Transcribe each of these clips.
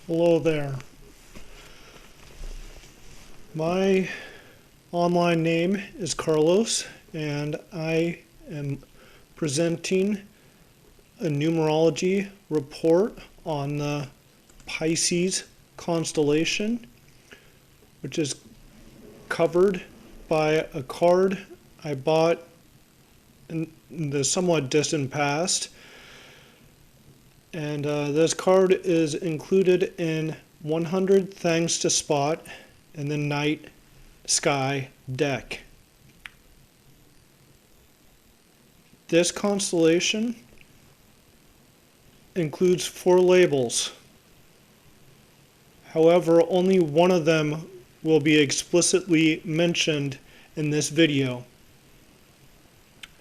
Hello there. My online name is Carlos, and I am presenting a numerology report on the Pisces constellation, which is covered by a card I bought in the somewhat distant past. And this card is included in 100 Things to Spot in the Night Sky deck. This constellation includes 4 labels. However, only one of them will be explicitly mentioned in this video.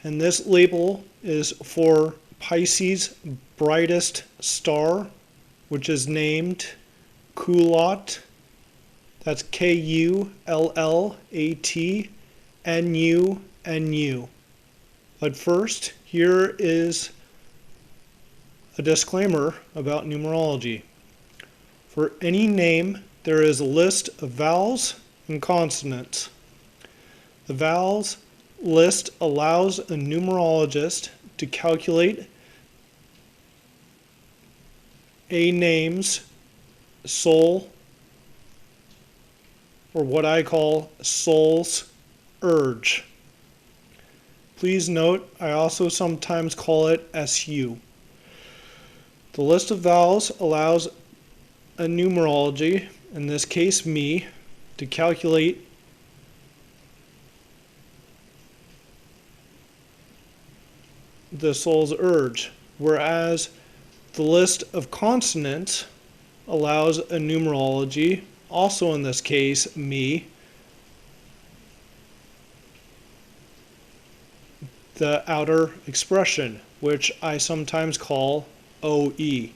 And this label is for Pisces' brightest star, which is named Kullat. That's Kullat, Nunu. But first, here is a disclaimer about numerology. For any name, there is a list of vowels and consonants. The vowels list allows a numerologist to calculate a name's soul, or what I call soul's urge. Please note, I also sometimes call it SU. The list of vowels allows a numerology, in this case me, to calculate the soul's urge, whereas the list of consonants allows a numerology, also in this case me, the outer expression, which I sometimes call OE.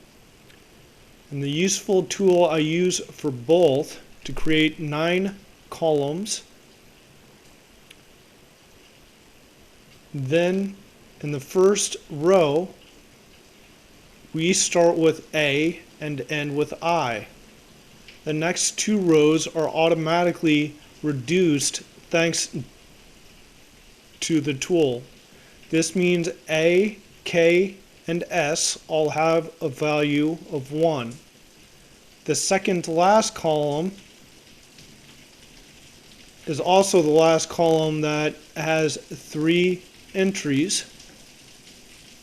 And the useful tool I use for both to create 9 columns. Then in the first row, we start with A and end with I. The next 2 rows are automatically reduced thanks to the tool. This means A, K, and S all have a value of 1. The second to last column is also the last column that has 3 entries,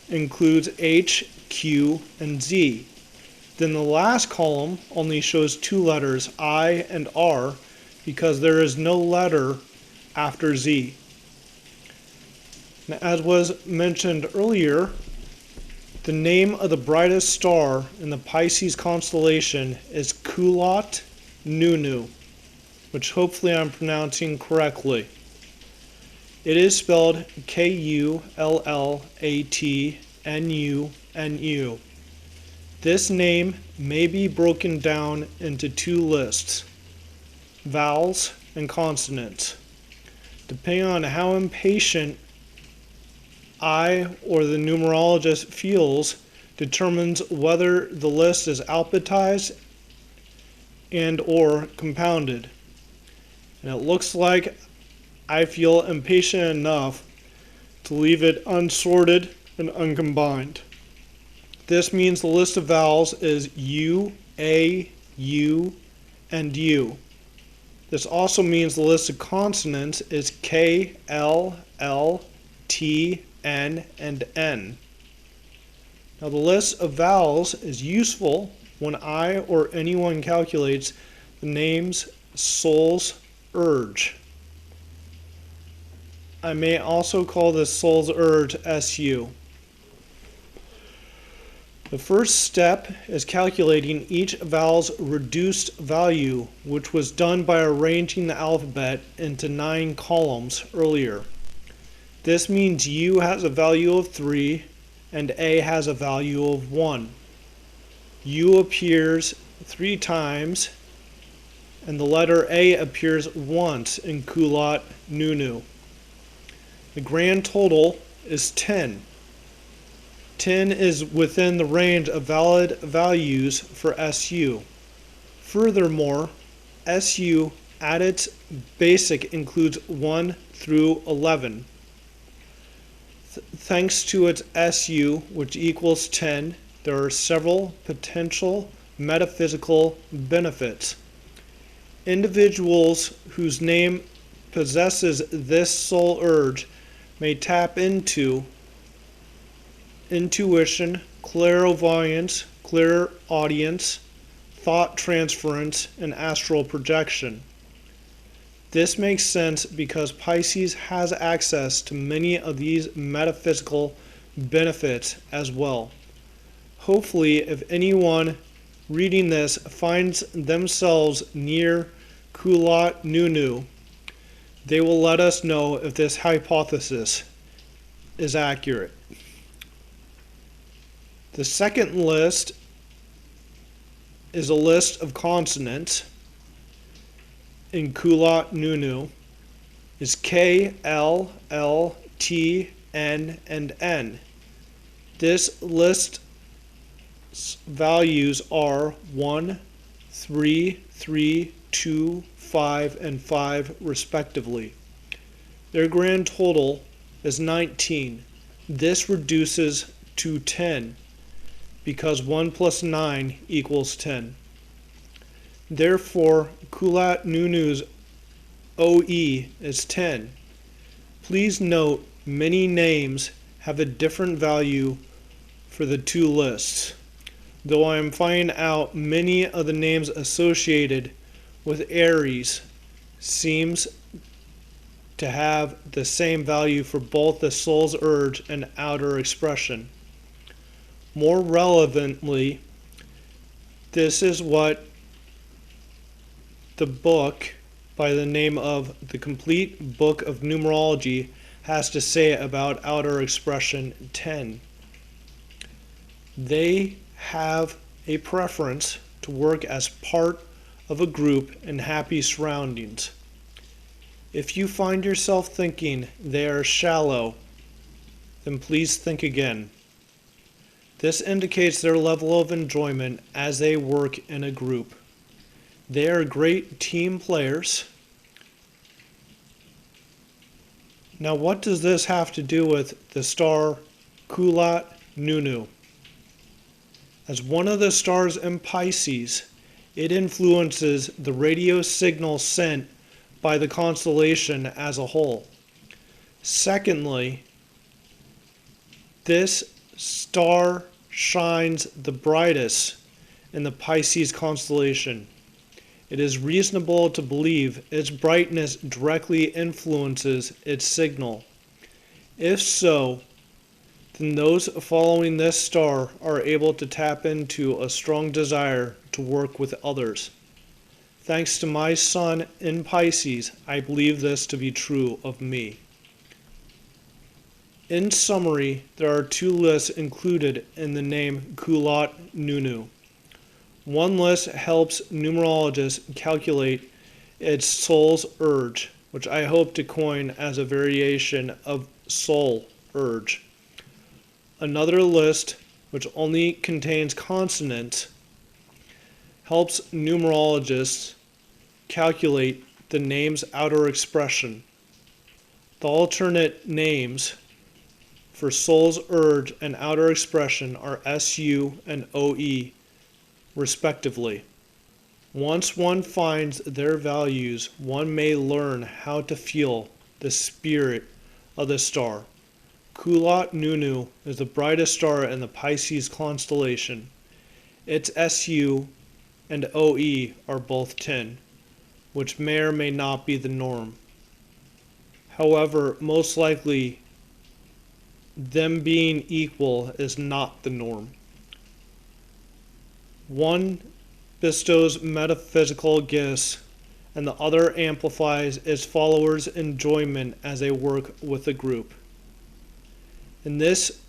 includes H, Q, and Z. Then the last column only shows 2 letters, I and R, because there is no letter after Z. Now, as was mentioned earlier, the name of the brightest star in the Pisces constellation is Kullat Nunu, which hopefully I'm pronouncing correctly. It is spelled Kullatnunu. This name may be broken down into 2 lists, vowels and consonants. Depending on how impatient I or the numerologist feels determines whether the list is alphabetized and or compounded. And it looks like I feel impatient enough to leave it unsorted and uncombined. This means the list of vowels is U, A, U, and U. This also means the list of consonants is K, L, L, T, N, and N. Now the list of vowels is useful when I or anyone calculates the name's soul's urge. I may also call this soul's urge SU. The first step is calculating each vowel's reduced value, which was done by arranging the alphabet into 9 columns earlier. This means U has a value of 3 and A has a value of 1. U appears 3 times and the letter A appears once in Kullat Nunu. The grand total is 10. 10 is within the range of valid values for SU. Furthermore, SU at its basic includes 1 through 11. Thanks to its SU, which equals 10, there are several potential metaphysical benefits. Individuals whose name possesses this soul urge may tap into intuition, clairvoyance, clairaudience, thought transference, and astral projection. This makes sense because Pisces has access to many of these metaphysical benefits as well. Hopefully, if anyone reading this finds themselves near Kullat Nunu, they will let us know if this hypothesis is accurate. The second list is a list of consonants in Kullat Nunu is K, L, L, T, N, and N. This list's values are 1, 3, 3, 2, 5, and 5 respectively. Their grand total is 19. This reduces to 10 because 1 plus 9 equals 10. Therefore, Kullat Nunu's OE is 10. Please note many names have a different value for the two lists, though I am finding out many of the names associated with Aries seems to have the same value for both the soul's urge and outer expression. More relevantly, this is what the book by the name of The Complete Book of Numerology has to say about outer expression 10. They have a preference to work as part of a group in happy surroundings. If you find yourself thinking they are shallow, then please think again. This indicates their level of enjoyment as they work in a group. They are great team players. Now, what does this have to do with the star Kullat Nunu? As one of the stars in Pisces, it influences the radio signal sent by the constellation as a whole. Secondly, this star shines the brightest in the Pisces constellation. It is reasonable to believe its brightness directly influences its signal. If so, then those following this star are able to tap into a strong desire to work with others. Thanks to my sun in Pisces, I believe this to be true of me. In summary, there are two lists included in the name Kullat Nunu. One list helps numerologists calculate its soul's urge, which I hope to coin as a variation of soul urge. Another list, which only contains consonants, helps numerologists calculate the name's outer expression. The alternate names for soul's urge and outer expression are SU and OE, respectively. Once one finds their values, one may learn how to feel the spirit of the star. Kullat Nunu is the brightest star in the Pisces constellation. Its SU and OE are both 10, which may or may not be the norm. However, most likely, them being equal is not the norm. One bestows metaphysical gifts, and the other amplifies its followers' enjoyment as they work with the group. In this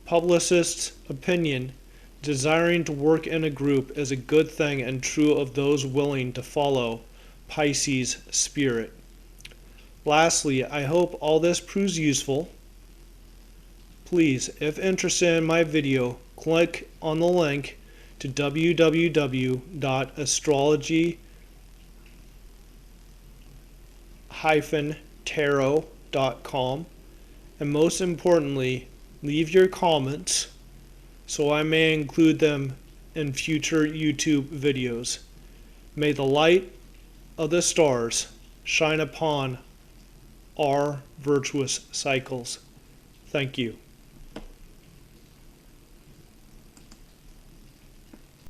publicist's opinion, desiring to work in a group is a good thing and true of those willing to follow Pisces' spirit. Lastly, I hope all this proves useful. Please, if interested in my video, click on the link to www.astrology-tarot.com, and most importantly, leave your comments so I may include them in future YouTube videos. May the light of the stars shine upon our virtuous cycles. Thank you.